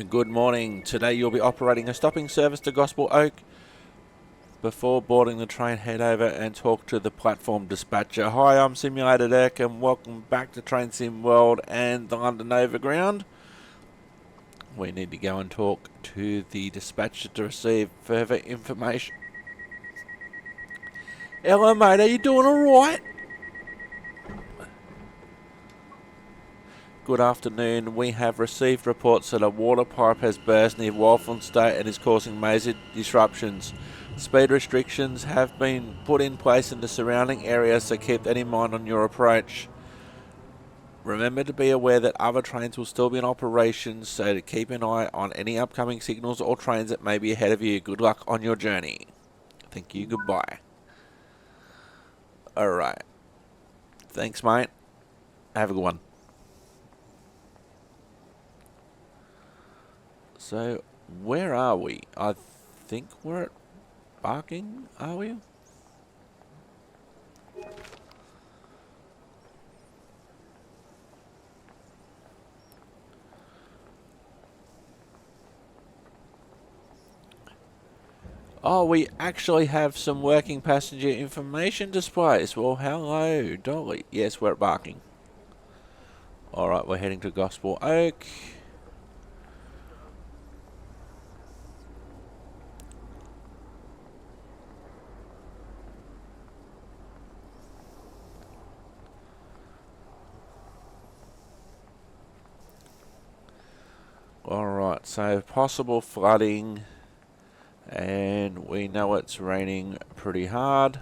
Good morning. Today you'll be operating a stopping service to Gospel Oak. Before boarding the train, head over and talk to the platform dispatcher. Hi, I'm Simulator Deck and welcome back to Train Sim World and the London Overground. We need to go and talk to the dispatcher to receive further information. Hello mate, are you doing alright? Good afternoon. We have received reports that a water pipe has burst near Walthamstow and is causing major disruptions. Speed restrictions have been put in place in the surrounding areas, so keep that in mind on your approach. Remember to be aware that other trains will still be in operation, so to keep an eye on any upcoming signals or trains that may be ahead of you. Good luck on your journey. Thank you. Goodbye. Alright. Thanks, mate. Have a good one. So, where are we? I think we're at Barking, are we? Oh, we actually have some working passenger information displays. Well, hello, Dolly. Yes, we're at Barking. Alright, we're heading to Gospel Oak. Alright, so possible flooding, and we know it's raining pretty hard.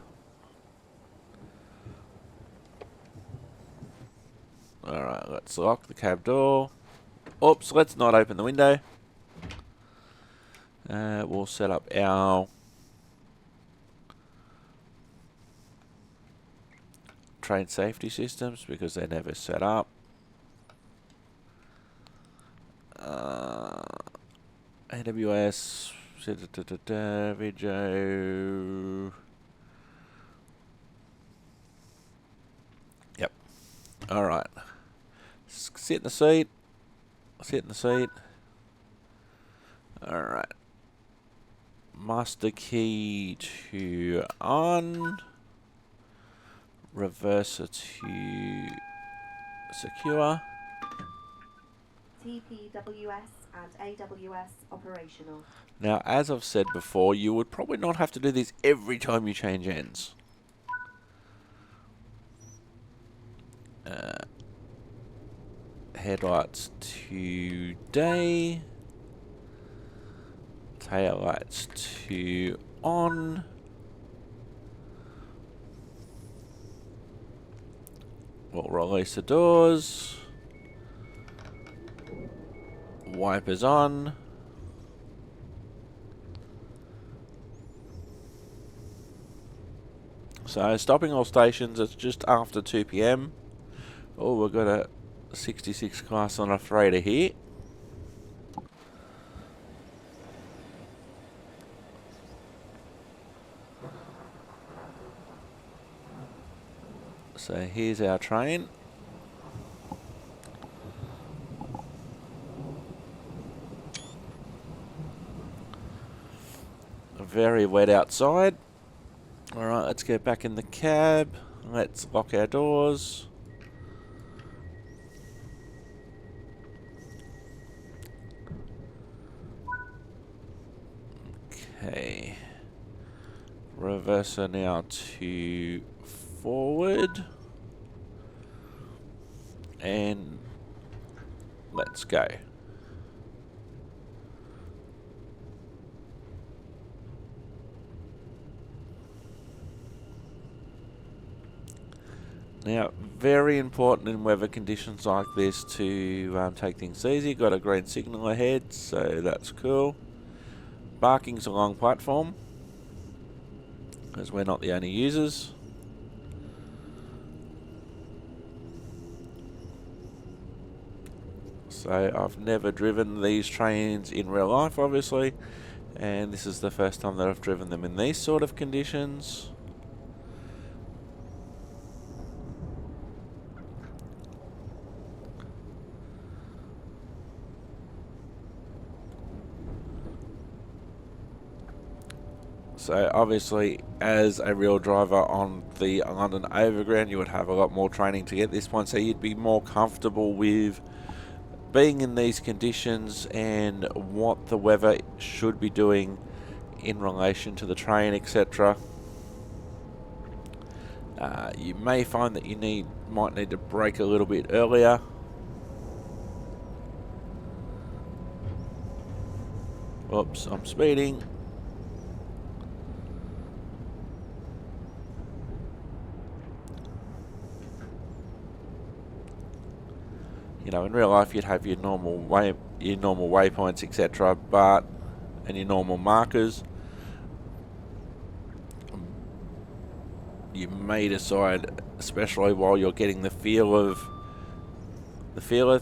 Alright, let's lock the cab door. Oops, let's not open the window. We'll set up our train safety systems because they're never set up. AWS, video. Yep. Alright. Sit in the seat. Sit in the seat. Alright. Master key to on. Reverser to secure. TPWS and AWS operational. Now, as I've said before, you would probably not have to do this every time you change ends. Headlights to day. Tail lights to on. We'll release the doors. Wipers on. So stopping all stations, it's just after 2 PM. Oh, we've got a 66 class on a freighter here. So here's our train. Very wet outside. Alright, let's get back in the cab. Let's lock our doors. Okay. Reverser now to forward. And let's go. Now, very important in weather conditions like this to take things easy. Got a green signal ahead, so that's cool. Barking's a long platform, as we're not the only users. So I've never driven these trains in real life, obviously, and this is the first time that I've driven them in these sort of conditions. So obviously, as a real driver on the London Overground, you would have a lot more training to get this point, so you'd be more comfortable with being in these conditions and what the weather should be doing in relation to the train, etc. You may find that you might need to brake a little bit earlier. Oops, I'm speeding. You know, in real life you'd have your normal waypoints, etc., and your normal markers. You may decide, especially while you're getting the feel of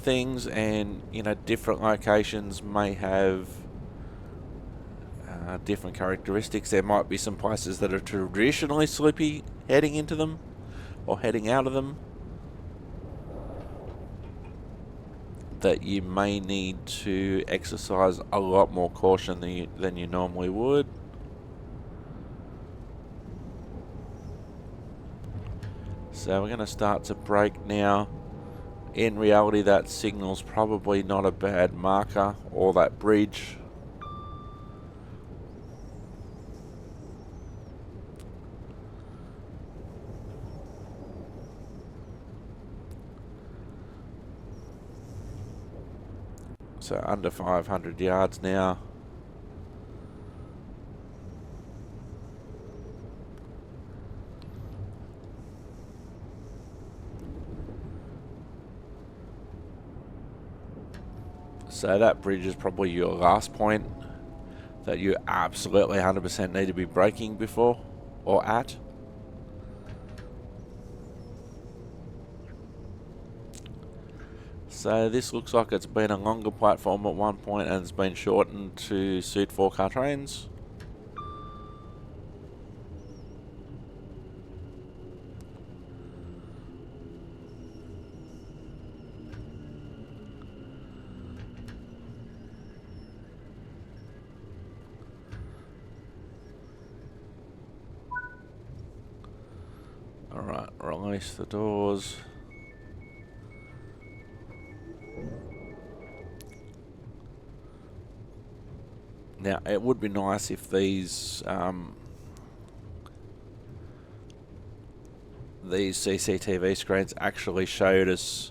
things, and you know, different locations may have different characteristics. There might be some places that are traditionally slippy heading into them or heading out of them, that you may need to exercise a lot more caution than you normally would. So we're going to start to brake now. In reality, that signal's probably not a bad marker, or that bridge. So under 500 yards now. So that bridge is probably your last point that you absolutely 100% need to be braking before or at. So this looks like it's been a longer platform at one point and it's been shortened to suit 4-car trains. Alright, release the doors. Now, it would be nice if these CCTV screens actually showed us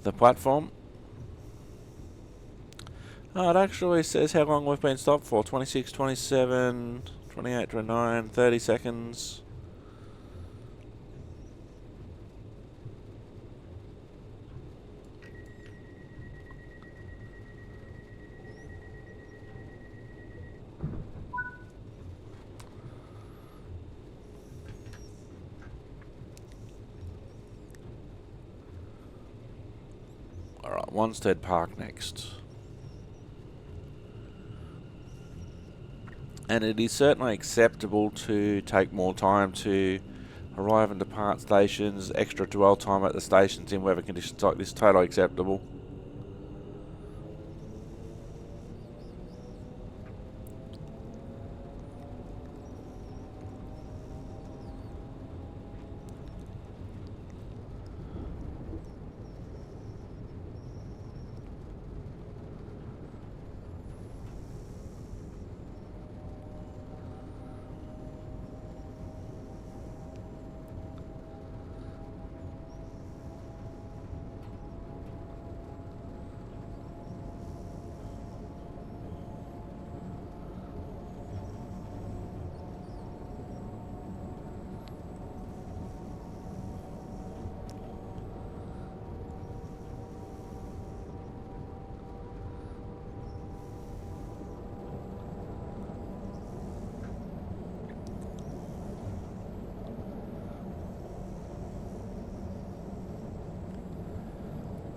the platform. Oh, it actually says how long we've been stopped for. 26, 27, 28, 29, 30 seconds. Alright, Wanstead Park next. And it is certainly acceptable to take more time to arrive and depart stations. Extra dwell time at the stations in weather conditions like this, totally acceptable.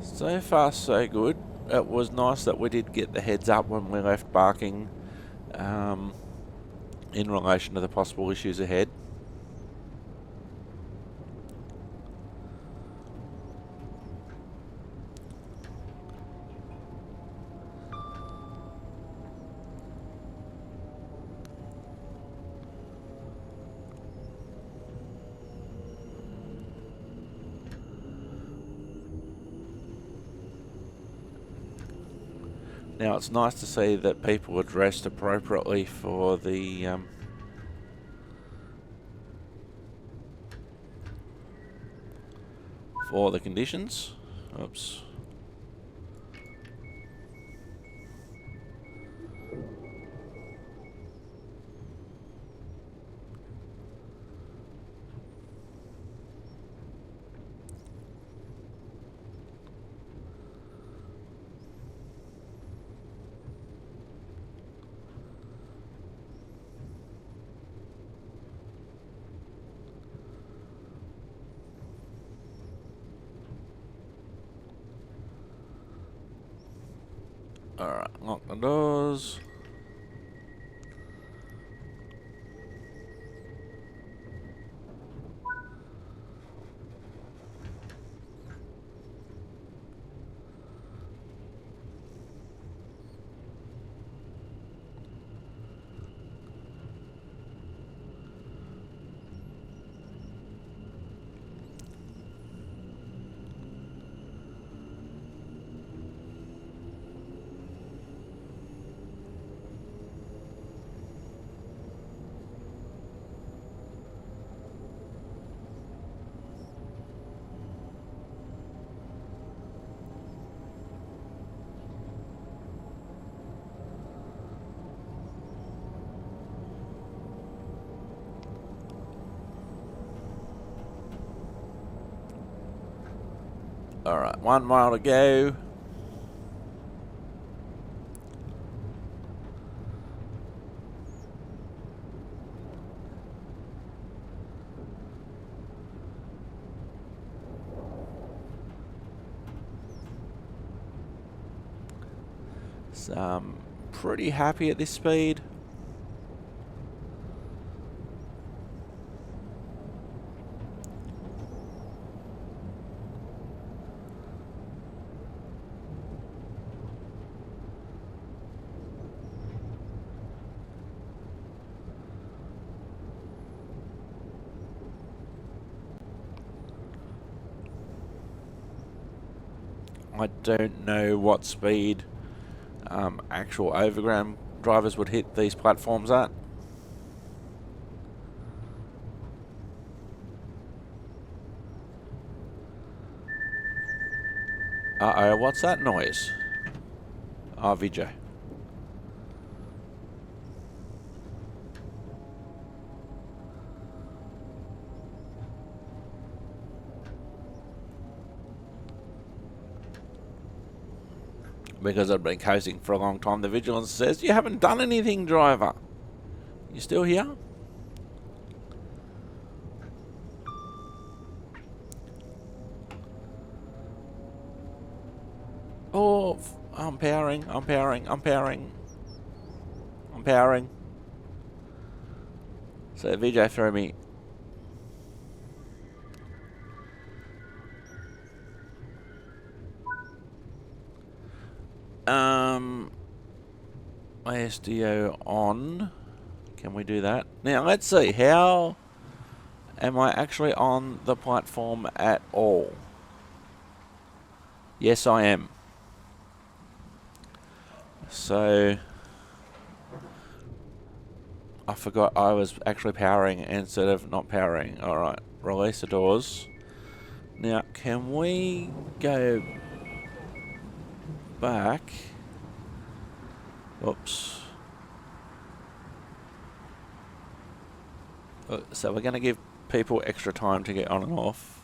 So far so good. It was nice that we did get the heads up when we left Barking in relation to the possible issues ahead. Now it's nice to see that people are dressed appropriately for the conditions. Oops. Alright, lock the doors. Alright, 1 mile to go. So I'm pretty happy at this speed. I don't know what speed actual overground drivers would hit these platforms at. Uh-oh, what's that noise? Oh, Vijay. Because I've been coasting for a long time, the vigilance says, "You haven't done anything, driver. You still here?" Oh, I'm powering, I'm powering, I'm powering. I'm powering. So Vijay threw me. ISDO on. Can we do that? Now let's see, how am I actually on the platform at all? Yes, I am. So I forgot I was actually powering instead of not powering. Alright, release the doors. Now, can we go back? Oops. So we're going to give people extra time to get on and off.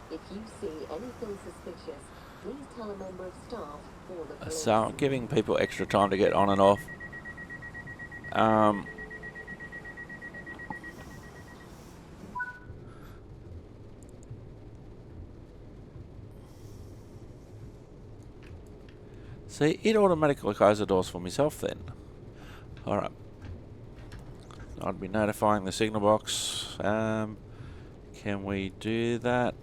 If you see anything suspicious, please tell a member of staff or the police. So I'm giving people extra time to get on and off. See, it automatically closes the doors for myself then. Alright. I'd be notifying the signal box. Can we do that?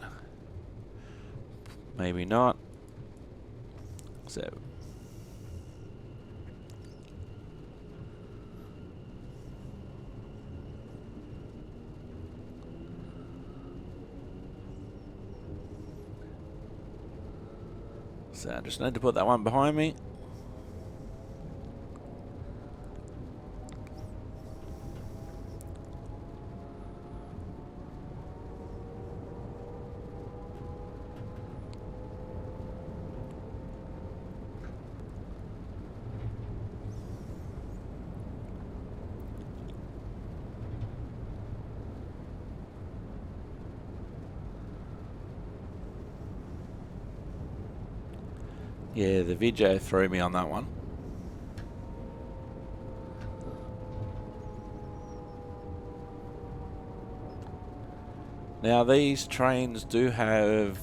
Maybe not. So I just need to put that one behind me. Yeah, the video threw me on that one. Now these trains do have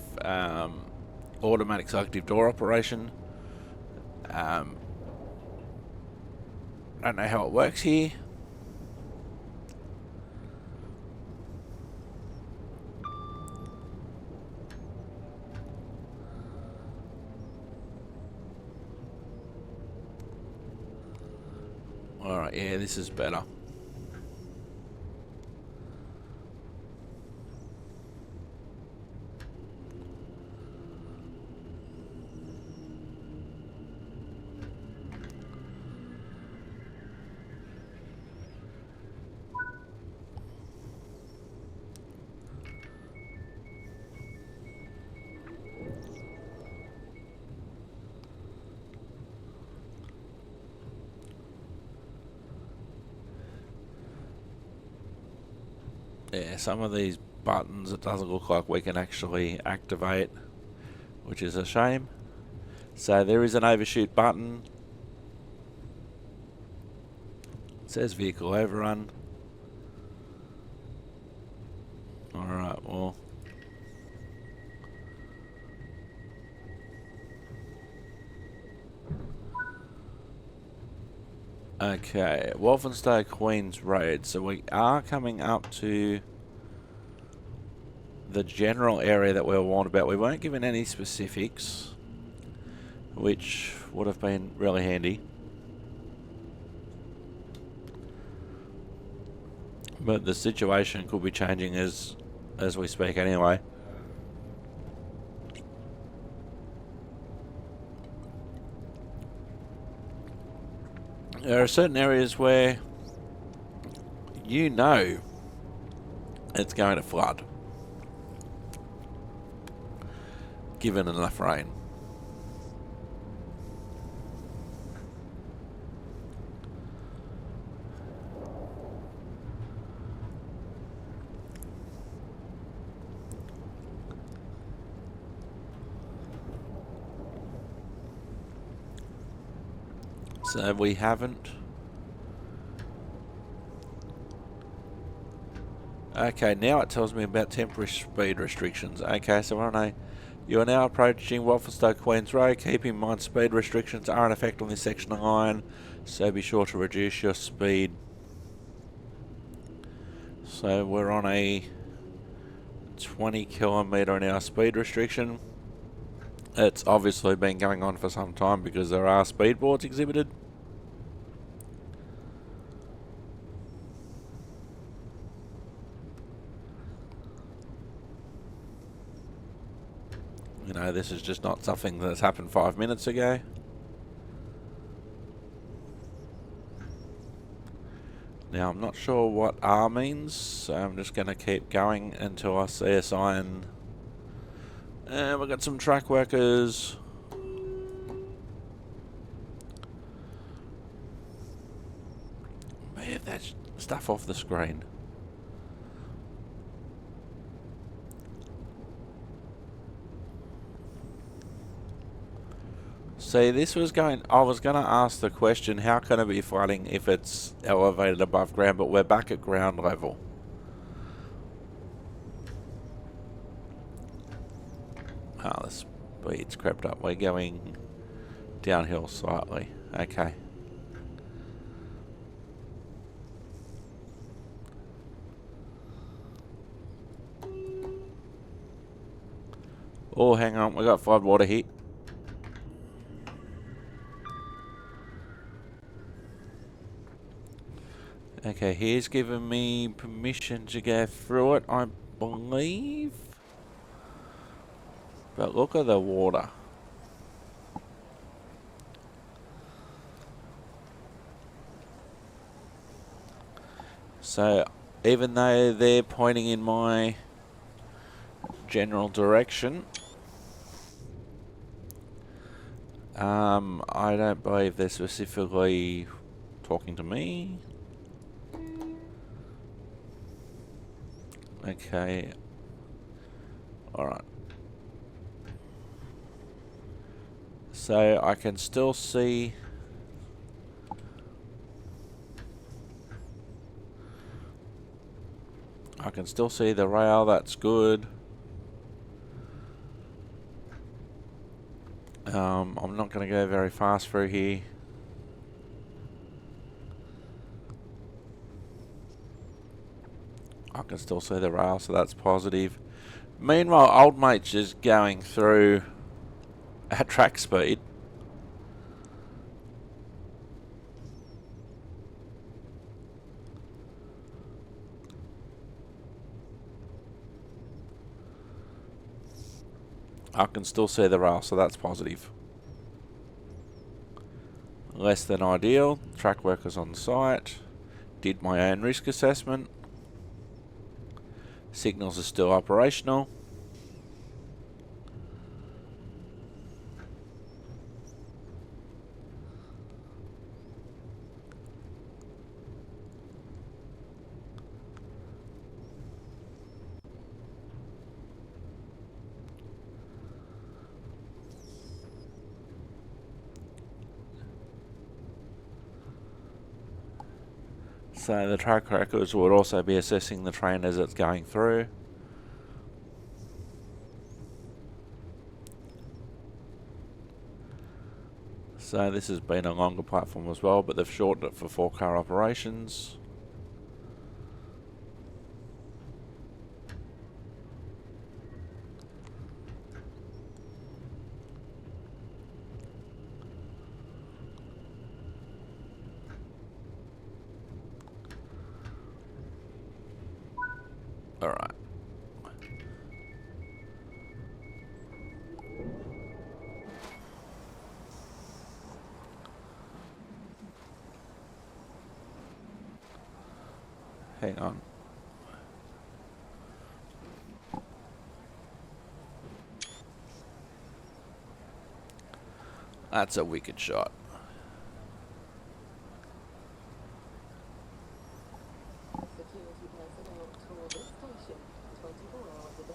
automatic selective door operation. I don't know how it works here. Alright, yeah, this is better. Yeah, some of these buttons it doesn't look like we can actually activate, which is a shame. So there is an overshoot button. It says vehicle overrun. Alright, well. Okay, Walthamstow Queens Road. So we are coming up to the general area that we were warned about. We weren't given any specifics, which would have been really handy. But the situation could be changing as we speak anyway. There are certain areas where you know it's going to flood, given enough rain. So we haven't. Okay, now it tells me about temporary speed restrictions. Okay, so you are now approaching Walthamstow Queens Road. Keep in mind speed restrictions are in effect on this section of line, so be sure to reduce your speed. So we're on a 20 kilometre an hour speed restriction. It's obviously been going on for some time because there are speed boards exhibited. You know, this is just not something that's happened 5 minutes ago. Now, I'm not sure what R means, so I'm just going to keep going until I see a sign. And we've got some track workers. Move that stuff off the screen. See, this was I was going to ask the question, how can it be flooding if it's elevated above ground, but we're back at ground level. Oh, the speed's crept up. We're going downhill slightly. Okay. Oh, hang on, we got 5 water here. Okay, he's given me permission to go through it, I believe. But look at the water. So, even though they're pointing in my general direction, I don't believe they're specifically talking to me. Okay. Alright. So I can still see... I can still see the rail, that's good. I'm not going to go very fast through here. I can still see the rail, so that's positive. Meanwhile, old mate's just going through at track speed. I can still see the rail, so that's positive. Less than ideal. Track workers on site. Did my own risk assessment. Signals are still operational. So the track workers would also be assessing the train as it's going through. So this has been a longer platform as well, but they've shortened it for 4-car operations. Alright. Hang on. That's a wicked shot. Security personnel tour this station 24 hours a day.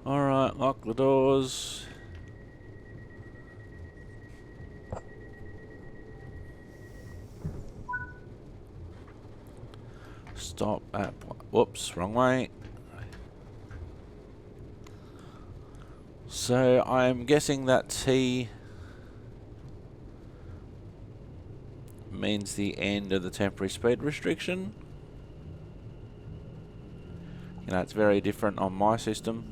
Alright, lock the doors. Stop at... Whoops, wrong way. So I'm guessing that T means the end of the temporary speed restriction. You know, it's very different on my system.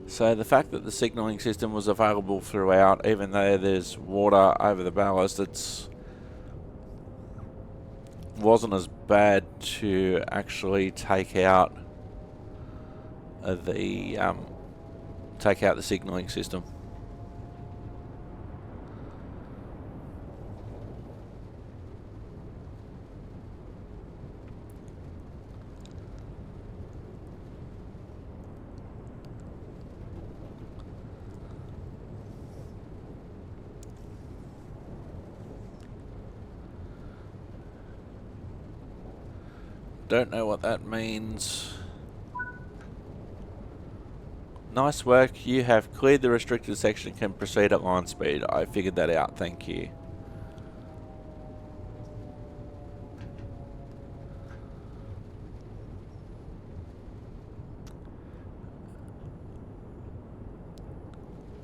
So the fact that the signalling system was available throughout, even though there's water over the ballast, wasn't as bad to actually take out the signalling system. Don't know what that means. Nice work. You have cleared the restricted section and can proceed at line speed. I figured that out. Thank you.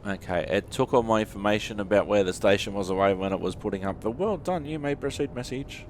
Okay, it took all my information about where the station was away when it was putting up the "well done, you may proceed" message.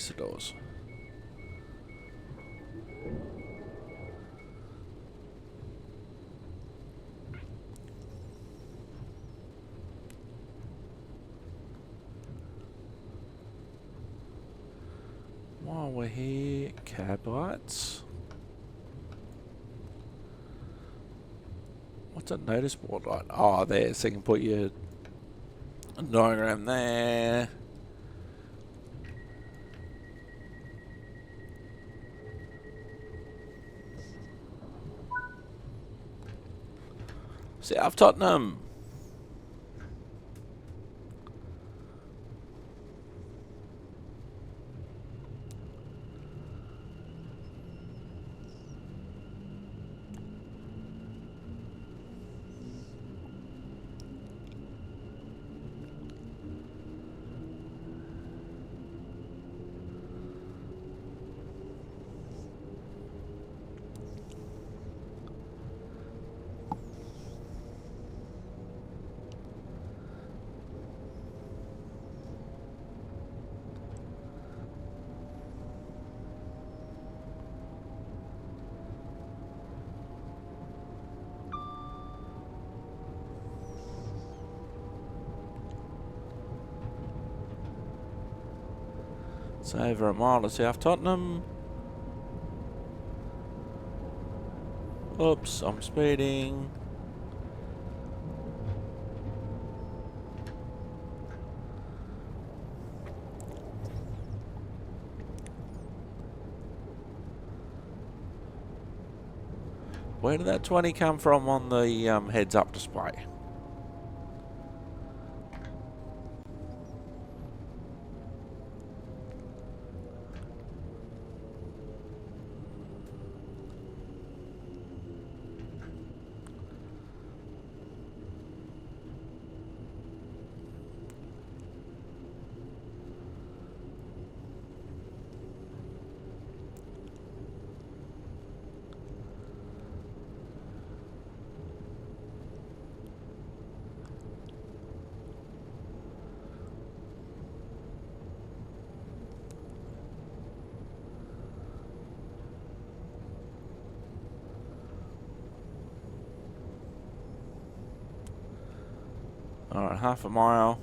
release the doors. While we're here, cab lights. What's a notice board light? Oh, there, so you can put your diagram there. South Tottenham. It's over a mile to South Tottenham. Oops, I'm speeding. Where did that 20 come from on the heads up display? Alright, half a mile.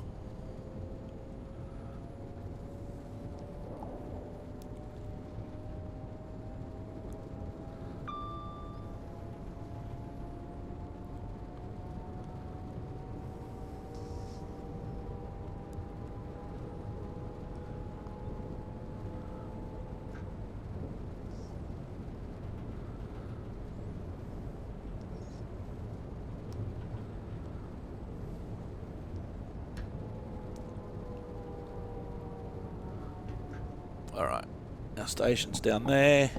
Alright, our station's down there.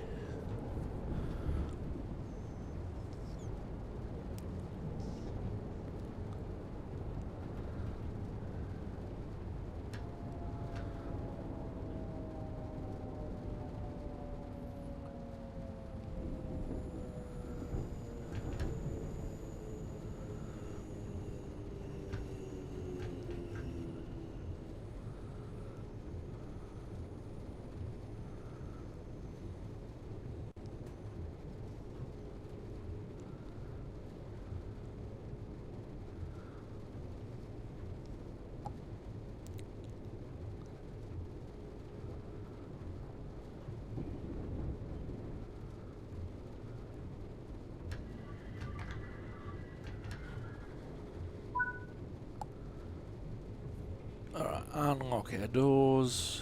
Alright, unlock our doors.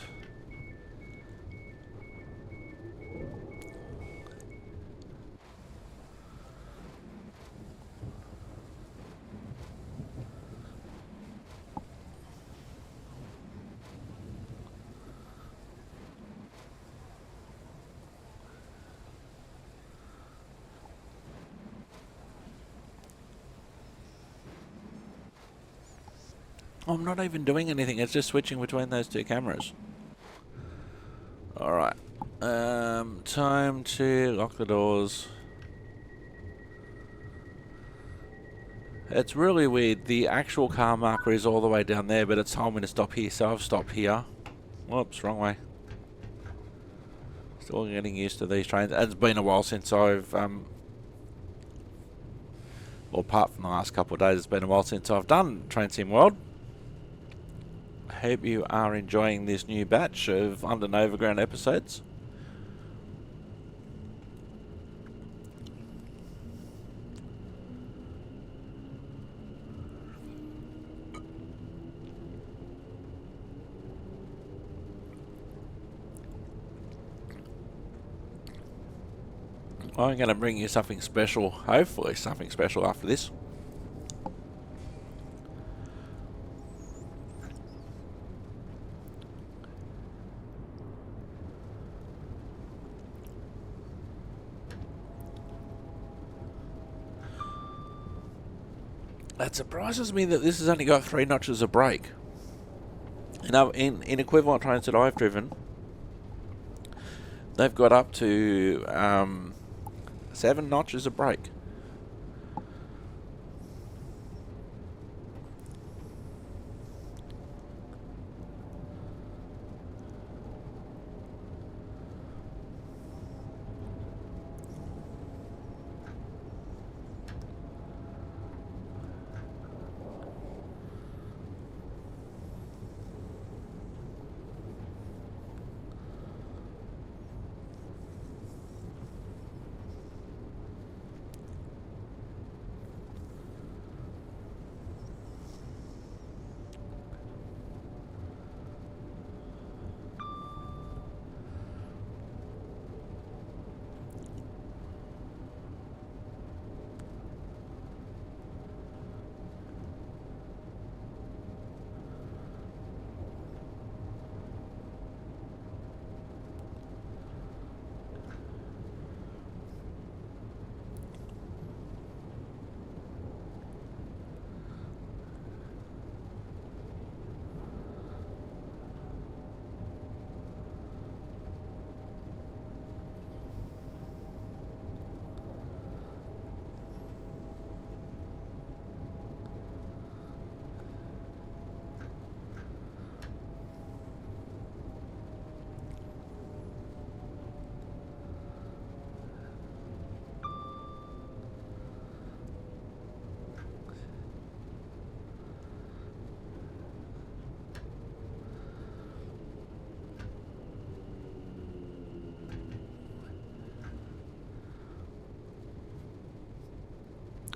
I'm not even doing anything, it's just switching between those two cameras. Alright. Time to lock the doors. It's really weird. The actual car marker is all the way down there, but it's told me to stop here, so I've stopped here. Whoops, wrong way. Still getting used to these trains. It's been a while since I've, well, apart from the last couple of days, it's been a while since I've done Train Sim World. I hope you are enjoying this new batch of London Overground episodes. I'm going to bring you something special, hopefully something special after this. It surprises me that this has only got 3 notches of brake. In equivalent trains that I've driven, they've got up to 7 notches of brake.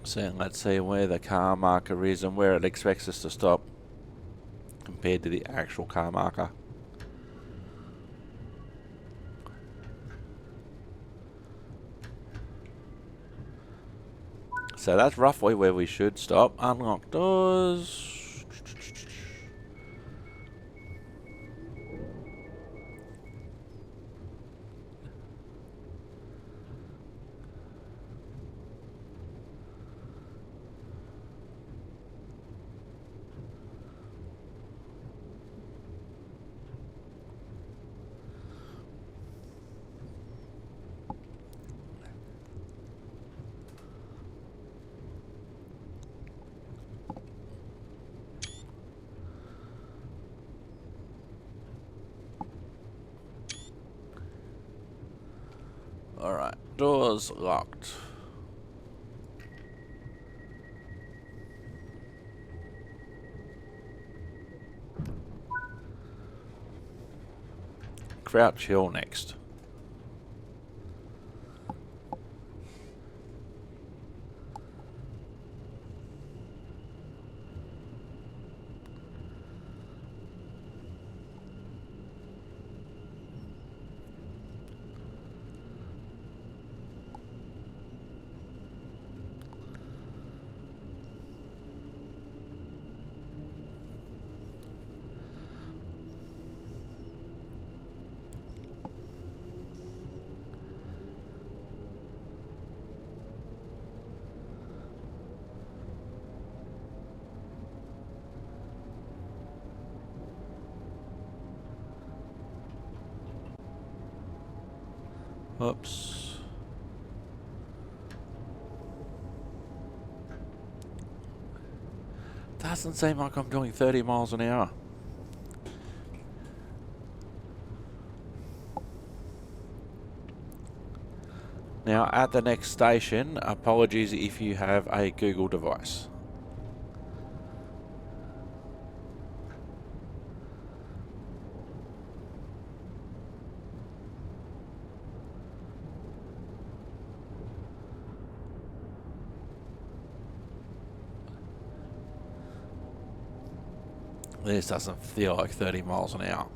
So let's see where the car marker is and where it expects us to stop compared to the actual car marker. So that's roughly where we should stop. Unlock doors. Alright, doors locked. Crouch Hill next. Oops. Doesn't seem like I'm doing 30 miles an hour. Now at the next station, apologies if you have a Google device. This doesn't feel like 30 miles an hour.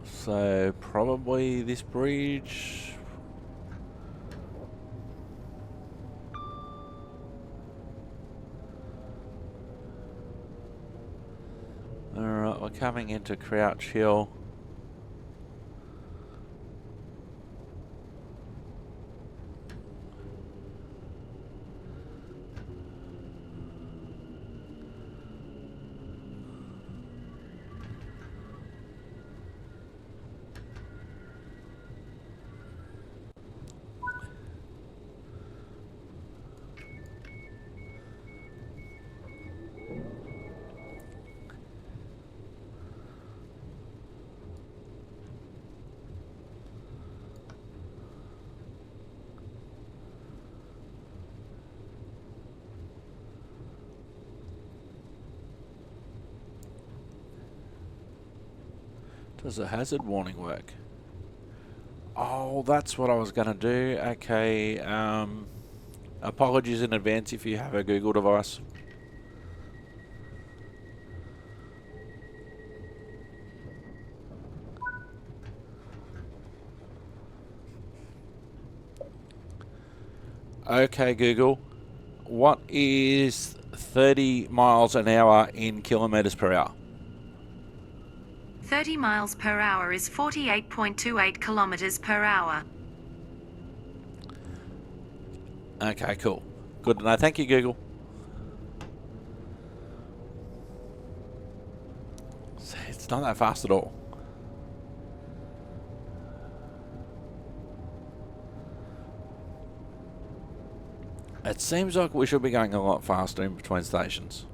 So probably this bridge. Alright, we're coming into Crouch Hill. Does the hazard warning work? Oh, that's what I was going to do. Okay, apologies in advance if you have a Google device. Okay, Google, what is 30 miles an hour in kilometers per hour? 30 miles per hour is 48.28 kilometers per hour. Okay, cool. Good to know. Thank you, Google. See, it's not that fast at all. It seems like we should be going a lot faster in between stations.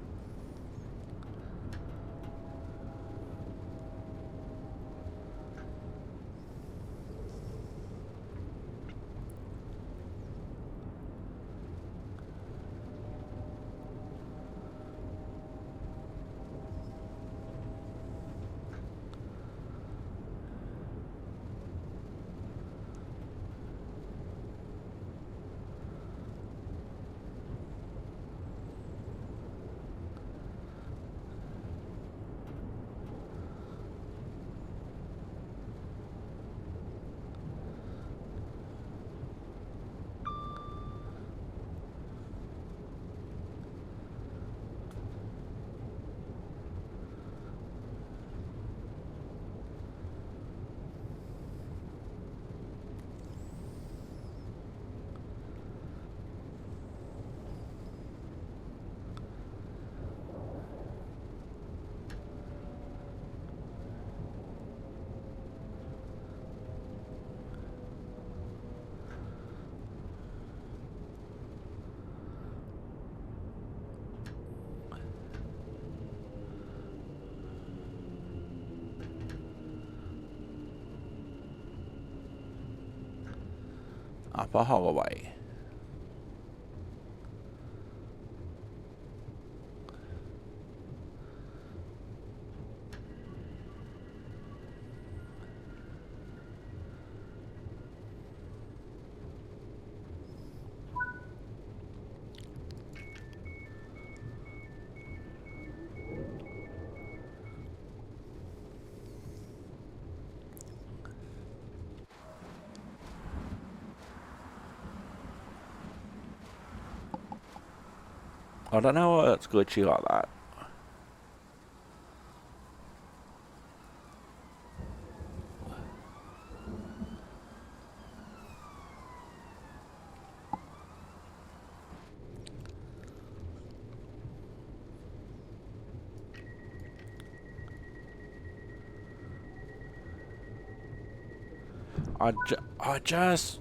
Upper Holloway. I don't know why it's glitchy like that. I just...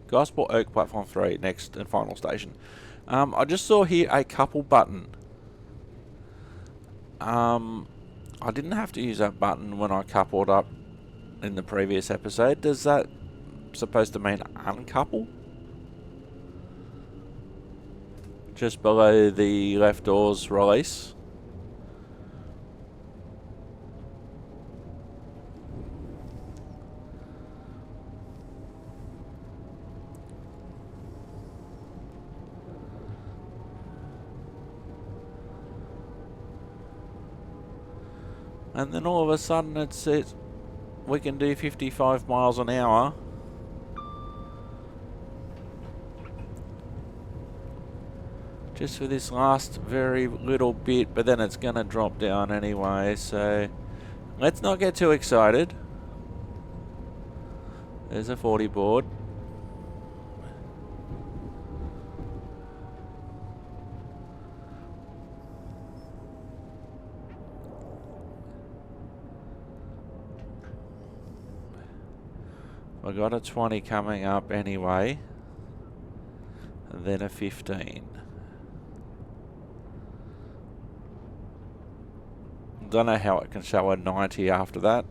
Gospel Oak Platform 3, next and final station. I just saw here a couple button. I didn't have to use that button when I coupled up in the previous episode. Does that supposed to mean uncouple? Just below the left doors release. And then all of a sudden it says we can do 55 miles an hour. Just for this last very little bit, but then it's going to drop down anyway, so let's not get too excited. There's a 40 board. I got a 20 coming up anyway, and then a 15. Don't know how it can show a 90 after that.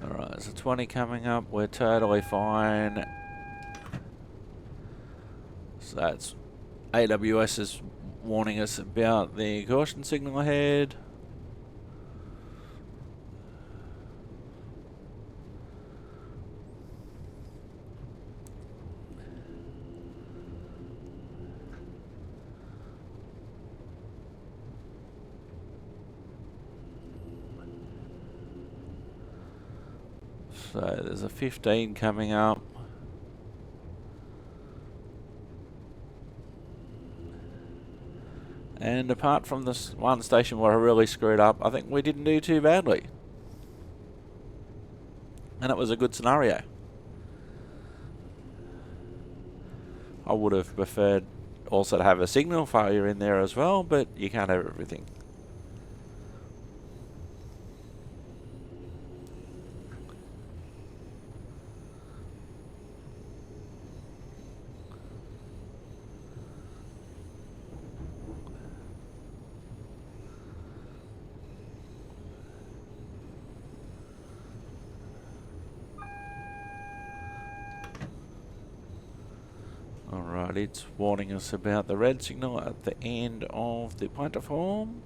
Alright, there's a 20 coming up. We're totally fine. So that's AWS is warning us about the caution signal ahead. So there's a 15 coming up. And apart from this one station where I really screwed up, I think we didn't do too badly. And it was a good scenario. I would have preferred also to have a signal failure in there as well, but you can't have everything. Alright, it's warning us about the red signal at the end of the platform.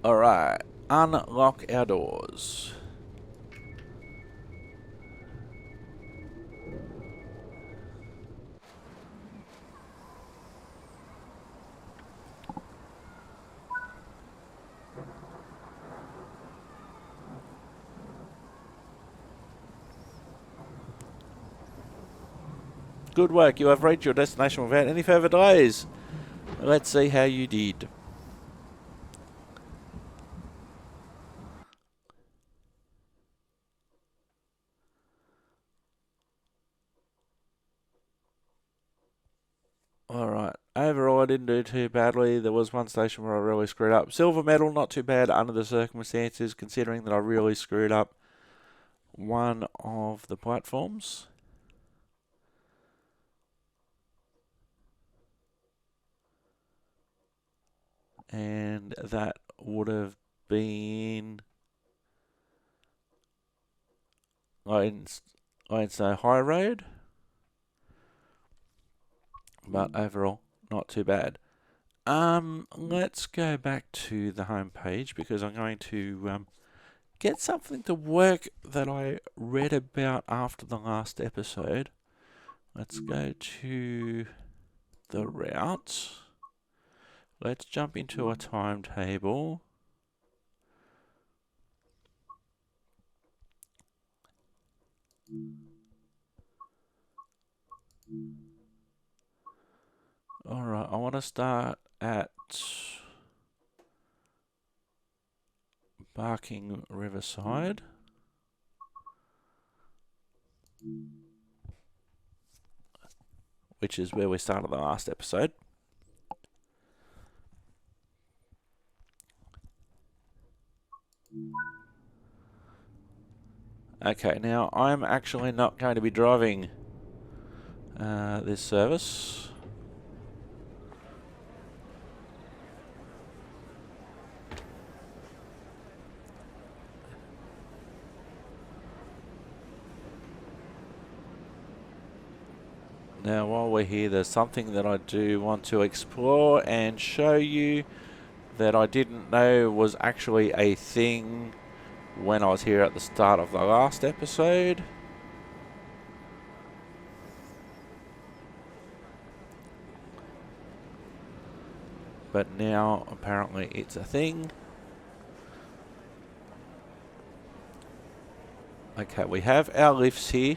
Alright, unlock our doors. Good work, you have reached your destination without any further delays. Let's see how you did. Alright, overall I didn't do too badly. There was one station where I really screwed up. Silver medal, not too bad under the circumstances, considering that I really screwed up one of the platforms. And that would have been, I'd say high road, but overall not too bad. Let's go back to the home page because I'm going to get something to work that I read about after the last episode. Let's go to the route. Let's jump into a timetable. Alright, I want to start at Barking Riverside. Which is where we started the last episode. Okay, now I'm actually not going to be driving this service. Now while we're here, there's something that I do want to explore and show you that I didn't know was actually a thing when I was here at the start of the last episode. But now apparently it's a thing. Okay, we have our lifts here.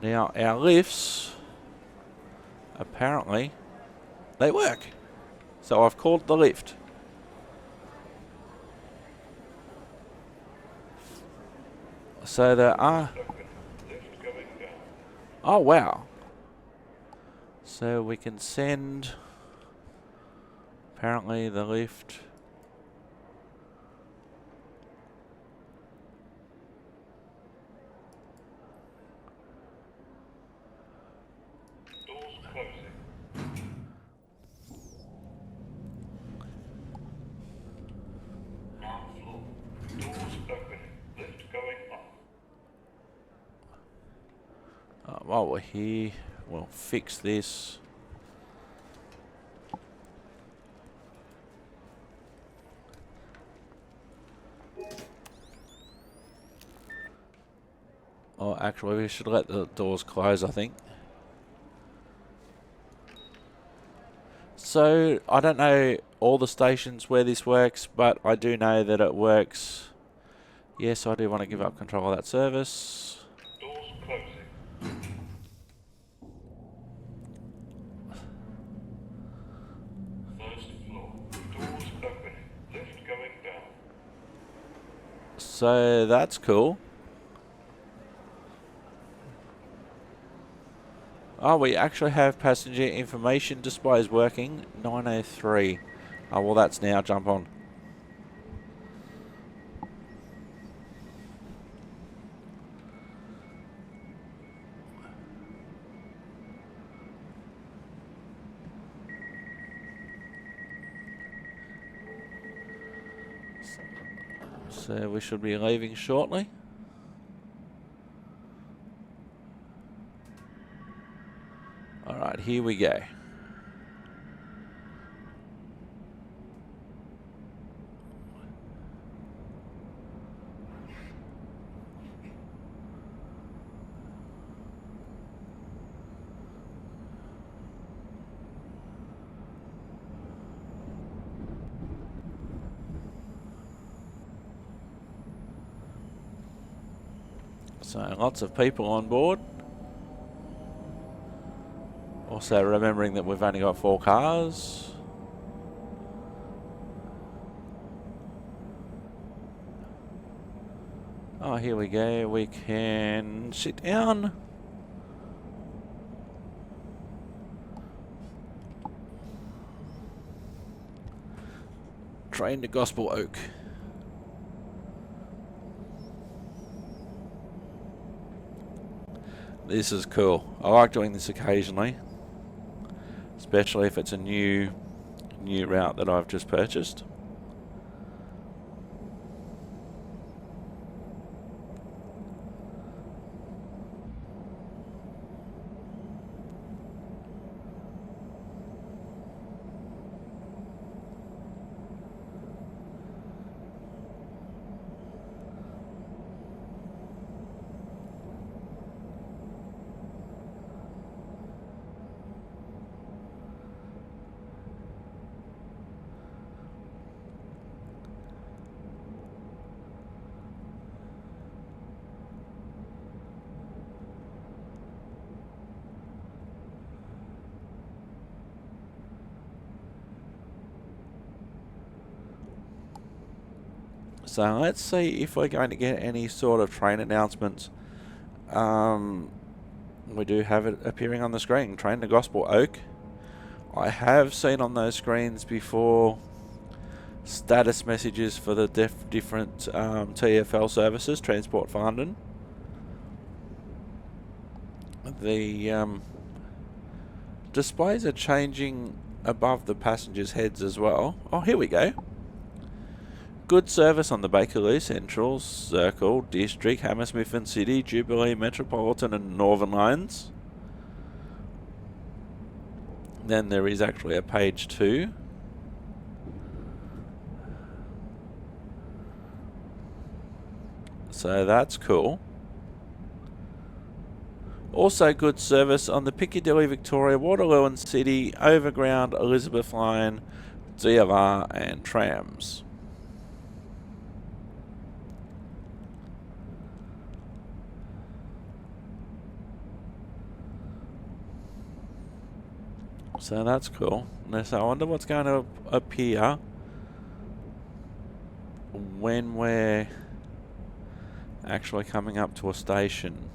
Now our lifts, apparently, they work. So I've called the lift. So there are... Oh wow. So we can send, apparently, the lift. While we're here, we'll fix this. Oh, actually, we should let the doors close, I think. So, I don't know all the stations where this works, but I do know that it works. Yes, I do want to give up control of that service. Doors closing. First floor. Doors opening. Lift going down. So, that's cool. Oh, we actually have passenger information displays working. 903. Oh, well, that's now. Jump on. So we should be leaving shortly. Alright, here we go. So lots of people on board. Also remembering that we've only got 4 cars. Oh, here we go. We can sit down. Train to Gospel Oak. This is cool. I like doing this occasionally. especially if it's a new route that I've just purchased. So let's see if we're going to get any sort of train announcements. We do have it appearing on the screen. Train to Gospel Oak. I have seen on those screens before status messages for the different TfL services, Transport for London. The displays are changing above the passengers' heads as well. Oh, here we go. Good service on the Bakerloo, Central, Circle, District, Hammersmith and City, Jubilee, Metropolitan and Northern lines. Then there is actually a page 2. So that's cool. Also good service on the Piccadilly, Victoria, Waterloo and City, Overground, Elizabeth Line, DLR and trams. So that's cool. So I wonder what's going to appear when we're actually coming up to a station.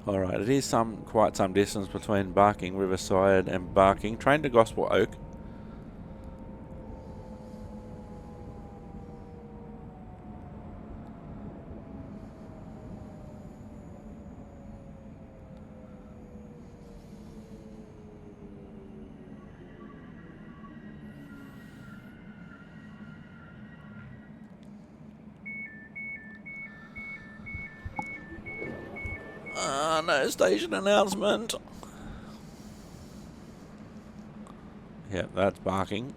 Alright, it is quite some distance between Barking Riverside and Barking. Train to Gospel Oak. No station announcement. Yep, that's Barking.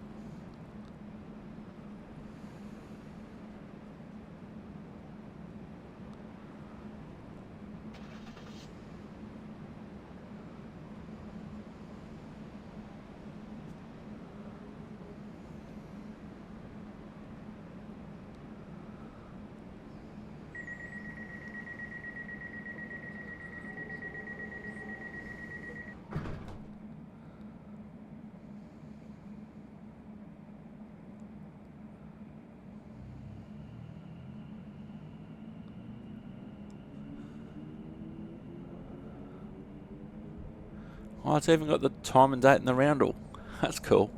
Oh, it's even got the time and date and the roundel. That's cool.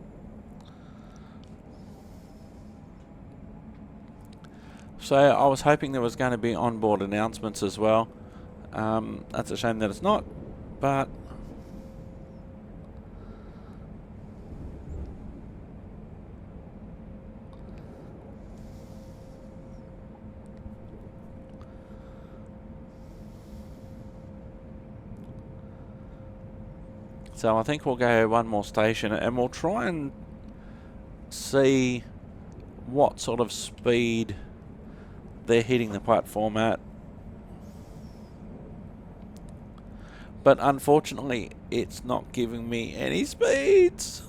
So I was hoping there was going to be onboard announcements as well. That's a shame that it's not, but so I think we'll go one more station and we'll try and see what sort of speed they're hitting the platform at. But unfortunately, it's not giving me any speeds.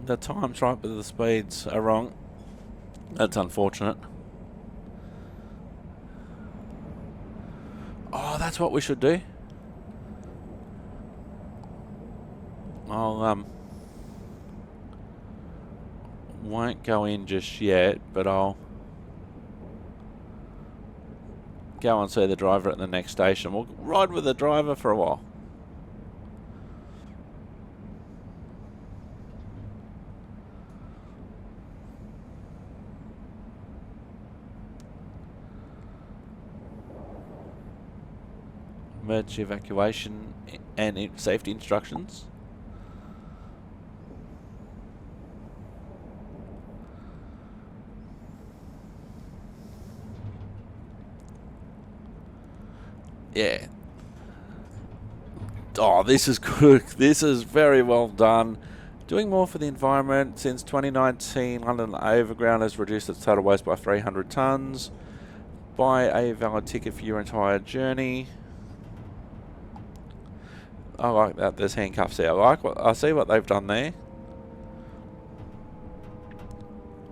The time's right, but the speeds are wrong. That's unfortunate. Oh, that's what we should do. I'll won't go in just yet, but I'll go and see the driver at the next station. We'll ride with the driver for a while. Emergency evacuation and safety instructions. Yeah. Oh, this is good. This is very well done. Doing more for the environment. Since 2019, London Overground has reduced its total waste by 300 tonnes. Buy a valid ticket for your entire journey. I like that. There's handcuffs there. I see what they've done there.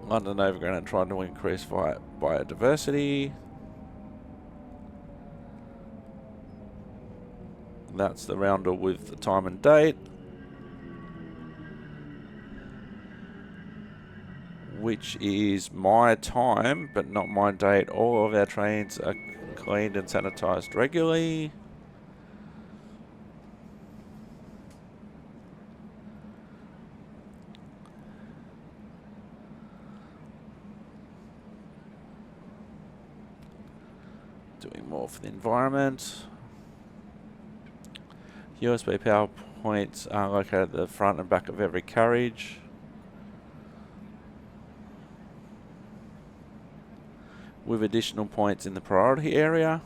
London Overground are trying to increase biodiversity. That's the rounder with the time and date, which is my time but not my date. All of our trains are cleaned and sanitised regularly. Doing more for the environment. USB power points are located at the front and back of every carriage. With additional points in the priority area.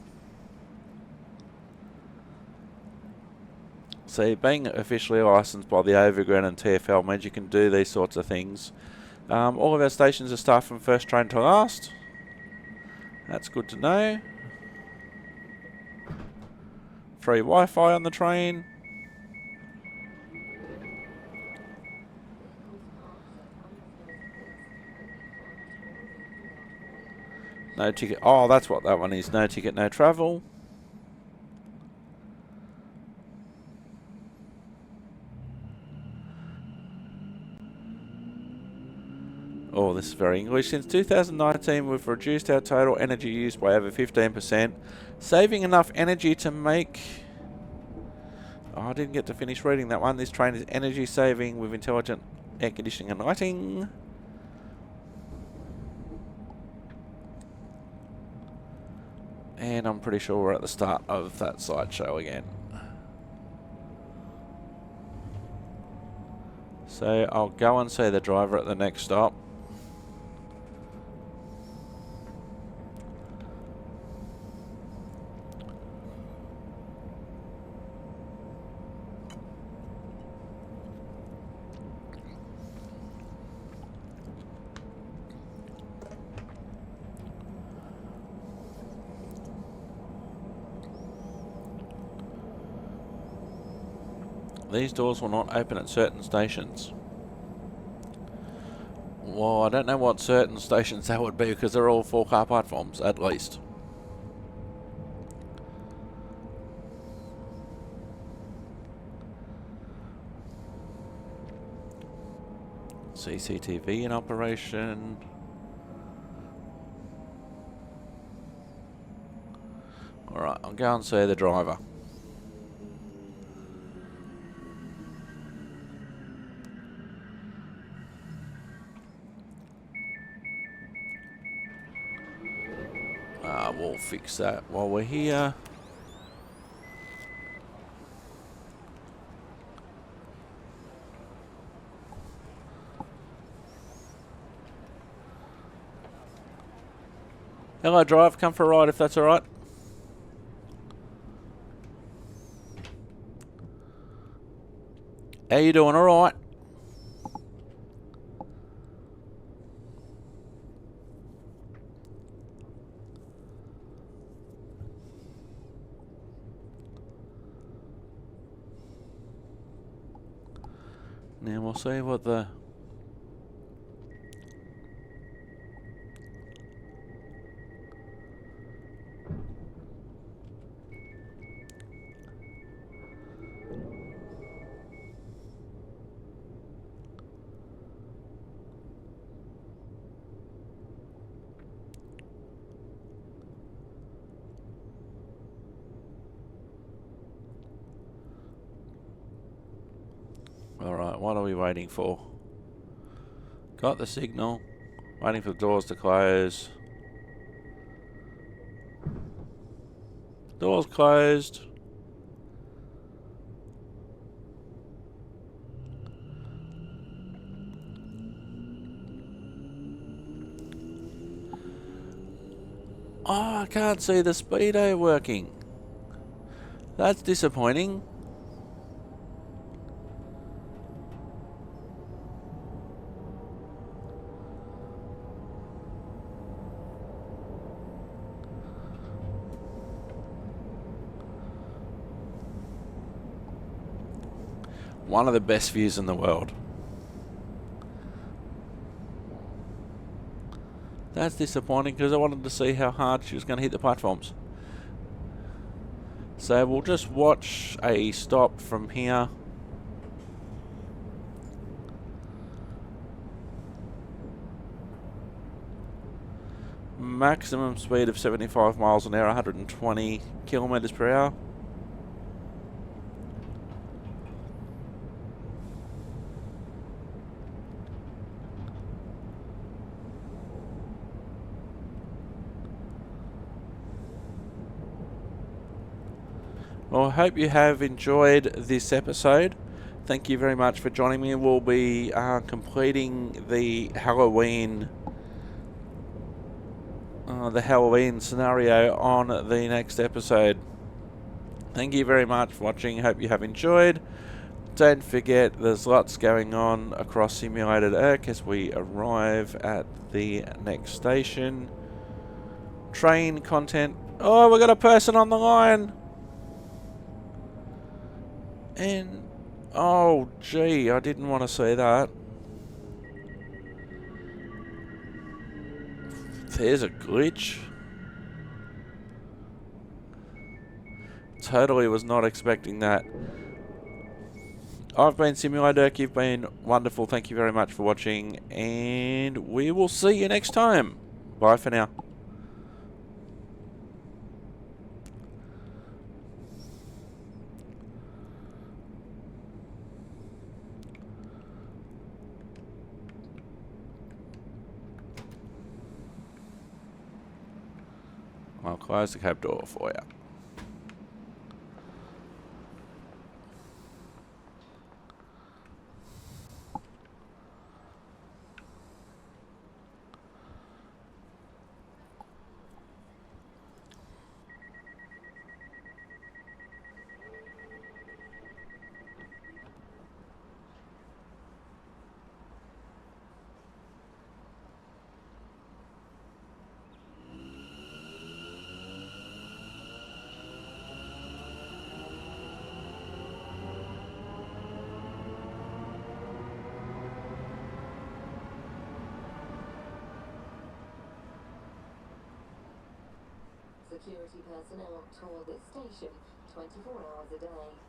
So being officially licensed by the Overground and TfL means you can do these sorts of things. All of our stations are staffed from first train to last. That's good to know. Free Wi-Fi on the train. No ticket. Oh, that's what that one is. No ticket, no travel. Oh, this is very English. Since 2019, we've reduced our total energy use by over 15%, saving enough energy to make... Oh, I didn't get to finish reading that one. This train is energy saving with intelligent air conditioning and lighting. And I'm pretty sure we're at the start of that sideshow again. So I'll go and see the driver at the next stop. These doors will not open at certain stations. Well, I don't know what certain stations that would be because they're all 4-car platforms, at least. CCTV in operation. Alright, I'll go and see the driver. We'll fix that while we're here. Hello, driver. Come for a ride if that's alright. How you doing? Alright. Now we'll see what the... Right, what are we waiting for? Got the signal. Waiting for the doors to close. Doors closed. Oh, I can't see the speedo working. That's disappointing. One of the best views in the world. That's disappointing because I wanted to see how hard she was going to hit the platforms. So we'll just watch a stop from here. Maximum speed of 75 miles an hour, 120 kilometers per hour. Well, I hope you have enjoyed this episode. Thank you very much for joining me. We'll be completing the Halloween scenario on the next episode. Thank you very much for watching. Hope you have enjoyed. Don't forget, there's lots going on across Simulated Irk as we arrive at the next station. Train content. Oh, we got a person on the line. And, oh gee, I didn't want to see that. There's a glitch. Totally was not expecting that. I've been Simulator, you've been wonderful. Thank you very much for watching, and we will see you next time. Bye for now. I'll close the cab door for you. Security personnel tour this station 24 hours a day.